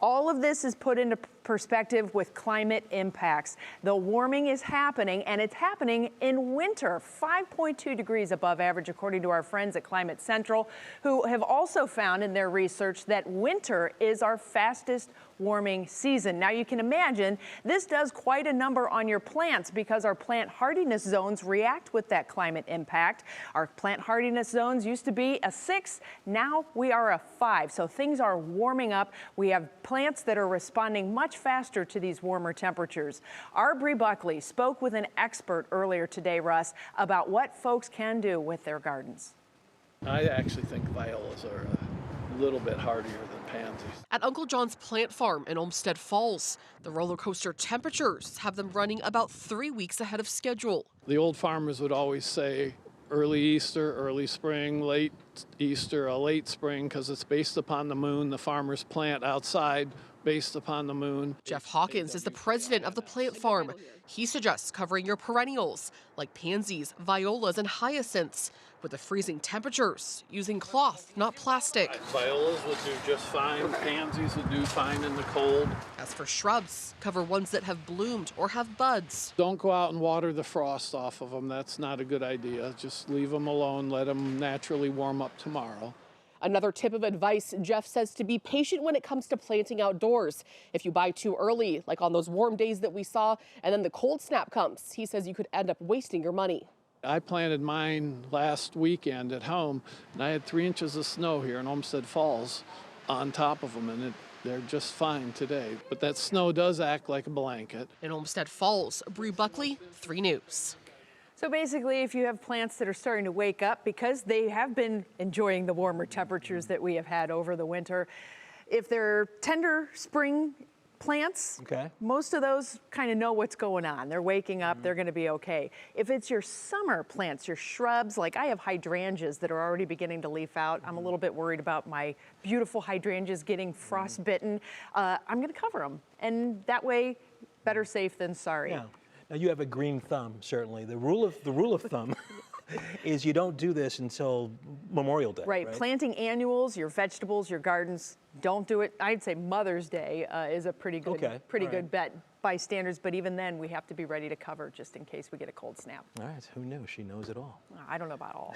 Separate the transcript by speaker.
Speaker 1: All of this is put into perspective with climate impacts. The warming is happening, and it's happening in winter, 5.2 degrees above average, according to our friends at Climate Central, who have also found in their research that winter is our fastest warming season. Now, you can imagine this does quite a number on your plants because our plant hardiness zones react with that climate impact. Our plant hardiness zones used to be a 6, now we are a 5. So things are warming up. We have plants that are responding much faster to these warmer temperatures. Our Bri Buckley spoke with an expert earlier today, Russ, about what folks can do with their gardens.
Speaker 2: I actually think violas are a little bit hardier than pansies.
Speaker 3: At Uncle John's plant farm in Olmsted Falls, the roller coaster temperatures have them running about 3 weeks ahead of schedule.
Speaker 2: The old farmers would always say early Easter, early spring, late Easter, a late spring, because it's based upon the moon. The farmers plant outside based upon the moon.
Speaker 3: Jeff Hawkins is the president of the plant farm. He suggests covering your perennials like pansies, violas, and hyacinths with the freezing temperatures, using cloth, not plastic.
Speaker 2: Violas would do just fine. Pansies would do fine in the cold.
Speaker 3: As for shrubs, cover ones that have bloomed or have buds.
Speaker 2: Don't go out and water the frost off of them. That's not a good idea. Just leave them alone. Let them naturally warm up tomorrow.
Speaker 3: Another tip of advice, Jeff says, to be patient when it comes to planting outdoors. If you buy too early, like on those warm days that we saw, and then the cold snap comes, he says you could end up wasting your money.
Speaker 2: I planted mine last weekend at home, and I had 3 inches of snow here in Olmsted Falls on top of them, and they're just fine today. But that snow does act like a blanket.
Speaker 3: In Olmsted Falls, Bri Buckley, 3 News.
Speaker 1: So basically, if you have plants that are starting to wake up because they have been enjoying the warmer temperatures that we have had over the winter, if they're tender spring plants, most of those kind of know what's going on. They're waking up, they're going to be okay. If it's your summer plants, your shrubs, like I have hydrangeas that are already beginning to leaf out. I'm a little bit worried about my beautiful hydrangeas getting frostbitten. I'm going to cover them, and that way, better safe than sorry.
Speaker 4: Yeah. Now you have a green thumb, certainly. The rule of thumb is you don't do this until Memorial Day.
Speaker 1: Right. Planting annuals, your vegetables, your gardens, don't do it. I'd say Mother's Day is a pretty good bet by standards, but even then we have to be ready to cover just in case we get a cold snap.
Speaker 4: All right, who knew? She knows it all.
Speaker 1: I don't know about all.